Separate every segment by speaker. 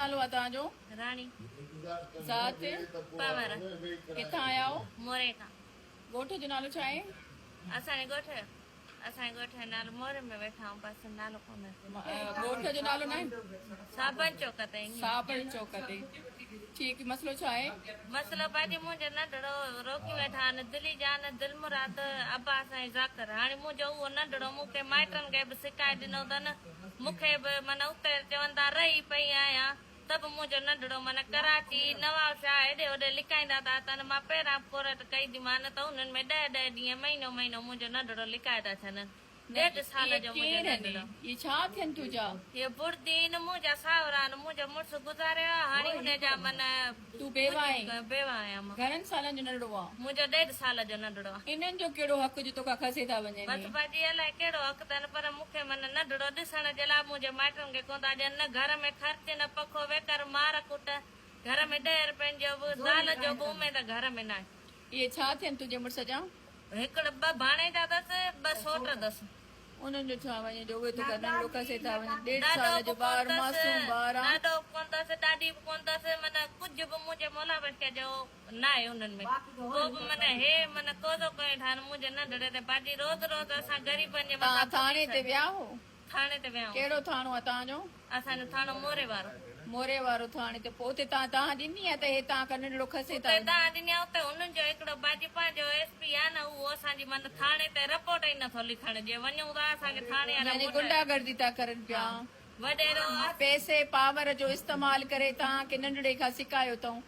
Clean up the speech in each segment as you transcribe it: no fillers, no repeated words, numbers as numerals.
Speaker 1: नालो आहे तव्हांजो?
Speaker 2: रानी
Speaker 1: ज़ात
Speaker 2: पवर
Speaker 1: किथां आया हो?
Speaker 2: मोरे का
Speaker 1: ॻोठ जो नालो छा आहे?
Speaker 2: असांजे ॻोठ जो नालो मोरे में वेठा आहियूं बस नालो कोन
Speaker 1: ॻोठ जो नालो न आहे?
Speaker 2: साबन चौक ते
Speaker 1: साबण चौक ते। ठीकु, मसलो छा आहे?
Speaker 2: मसलो भाॼी मुंहिंजो नंढड़ो रोकी वेठा आहिनि दिल्ली जा न दिलमुराद अब्बास ऐं ज़ाकर। हाणे मुंहिंजो उहो नंढड़ो मूंखे माइटनि खे बि शिकायत ॾिनो अथनि मूंखे बि माना उते चवंदा रही पई आहियां त बि मुंहिंजो नंढड़ो माना कराची नवाब शाह हेॾे होॾे लिकाईंदा था अचनि। मां पहिरां कोरट कई थी मान त उन्हनि में 10-10 ॾींहं महीनो मुंहिंजो नंढड़ो लिकाए था छॾनि। 1.5 साल जो मुंहिंजो नंढड़ो।
Speaker 1: ये छा थियनि तुंहिंजा?
Speaker 2: ये बुर्दीन मुंहिंजा सावरा आहिनि मुंहिंजो मुड़ुसु गुज़ारियो आहे हाणे हुनजा माना
Speaker 1: तूं बेवा आहीं?
Speaker 2: बेवा आहियां मां।
Speaker 1: घणनि सालनि जो नंढड़ो आहे?
Speaker 2: मुंहिंजो 1.5 साल जो नंढड़ो आहे।
Speaker 1: इन्हनि जो कहिड़ो हक़ जो तोखां खसे था वञनि?
Speaker 2: बस भाॼी अलाए कहिड़ो हक़ अथनि पर मूंखे माना नंढड़ो ॾिसण जे लाइ मुंहिंजे माइटनि खे कोन था ॾियनि न घर में ख़र्च न पखो वेकर मार कुट घर में 10 रुपयनि जो बि दाल जो बि उमेद घर में न आहे।
Speaker 1: इहे छा थियनि तुंहिंजे मुड़ुस जा?
Speaker 2: हिकिड़ो 2 भाणेजा अथसि 2 सोट अथसि।
Speaker 1: उन्हनि जो छा वञे जो उहे तोखां नंढड़ो खसे था वञनि? 1.5 साल जो ॿार मासूम ॿार आहे।
Speaker 2: ॾाढो कोन अथसि ॾाढी बि कोन अथसि माना कुझु बि मुंहिंजे मौला बच्चे जो न आहे उन्हनि में को बि माना हे माना कोदो कोई ठाहिनि मुंहिंजे नंढड़े ते भाॼी रोज़ असां ग़रीबनि जे
Speaker 1: तव्हां थाणे ते विया हो?
Speaker 2: थाणे ते विया
Speaker 1: कहिड़ो थाणो आहे तव्हांजो?
Speaker 2: असांजो थाणो मोरे वारो।
Speaker 1: मोरे वारो थाणे ते पोइ उते तव्हां ॾिनी आहे त हे तव्हां खां नंढड़ो खसे था?
Speaker 2: तव्हां ॾिनी आहे उते हुननि जो हिकिड़ो भाॼी पंहिंजो SP आहे न उहो असांजी माना थाणे ते रिपोर्ट ई नथो लिखण जे वञूं था असांखे थाणे
Speaker 1: यानी गुंडागर्दी था करनि पिया।
Speaker 2: वॾेरो
Speaker 1: पैसे पावर जो इस्तेमाल करे तव्हांखे नंढड़े खां सिकायो अथऊं।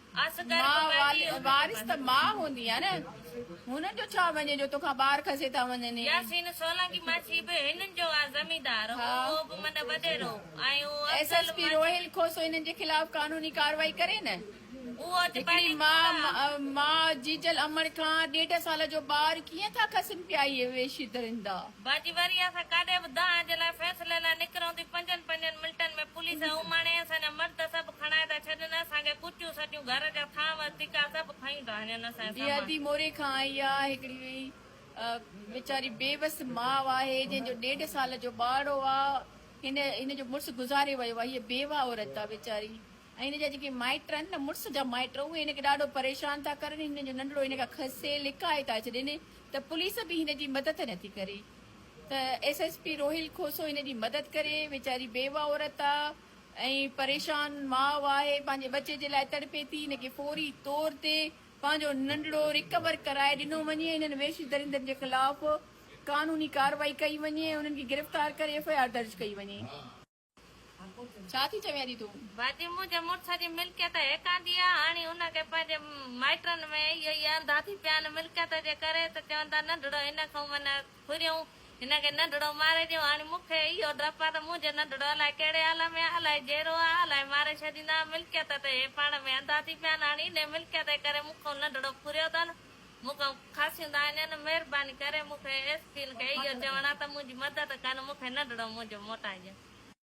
Speaker 1: वारिस त मां हूंदी आहे न हुननि जो छा वञे जो तोखां ॿार खसे था वञनि?
Speaker 2: यासीन सोलंकी माछी बि हिननि जो आहे ज़मीदार उहो बि माना वॾेरो ऐं
Speaker 1: SSP रोहिल खोसो हिननि जे खिलाफ़ कानूनी कार्रवाई करे न।
Speaker 2: उहो
Speaker 1: हिकिड़ी मां जीजल अमर खां 1.5 साल जो ॿार कीअं था खसनि पिया इहे वेशी दरिंदा?
Speaker 2: बाजी वरी असां काॾे बि दाह जे लाइ फ़ैसिले लाइ निकिरूं थी 5 मिंटनि में पुलिस उमाणे असांजा मर्द सभु खणाए था छॾनि असांखे कुटियूं सटियूं घर जा थांव तिका सभु खयूं था वञनि असांजा।
Speaker 1: अदी मोरे खां आई आहे हिकिड़ी वीचारी बेबस माउ आहे जंहिंजो 1.5 साल जो ॿारो आहे। हिन जो मुड़ुसु गुज़ारे वियो आहे। हीअ बेवा औरत आहे वीचारी ऐं हिन जा जेके माइट आहिनि न मुड़ुस जा माइट उहे हिनखे ॾाढो परेशान था करनि। हिन जो नंढड़ो हिन खां खसे लिकाए था छॾनि त पुलिस बि हिन जी मदद नथी करे त SSP रोहिल खोसो हिन जी मदद करे। वीचारी बेवा औरत आहे ऐं परेशान माउ आहे पंहिंजे बचे जे लाइ तड़पे थी। हिनखे फौरी तौर ते पंहिंजो नंढड़ो रिकवर कराए ॾिनो वञे। हिननि वेशी दरिंदनि जे ख़िलाफ़ कानूनी कार्रवाई कई वञे उन्हनि खे गिरफ़्तार करे FIR दर्ज कई वञे। छा थी चवे थी तूं?
Speaker 2: भाॼी मुंहिंजे मुड़ुस जी मिल्कियत हेकांदी आहे हाणे हुनखे पंहिंजे माइटनि में इहो ई अंधा थी पिया आहिनि मिल्कियत जे करे त चवंदा नंढड़ो हिन खां माना फुरियूं हिनखे नंढड़ो मारे ॾियो। हाणे मूंखे इहो डपु आहे त मुंहिंजो नंढड़ो अलाए कहिड़े हाल में आहे अलाए जहिड़ो आहे अलाए मारे छॾींदा मिल्कियत ते हे पाण में अंधा थी पिया आहिनि। हाणे इन मिल्कियत जे करे मूंखां नंढड़ो फुरियो अथनि मूंखां खासींदा आहिनि। महिरबानी करे मूंखे SP खे इहो चवणु आहे त मुंहिंजी मदद कनि मूंखे नंढड़ो मुंहिंजो मोटाइजे।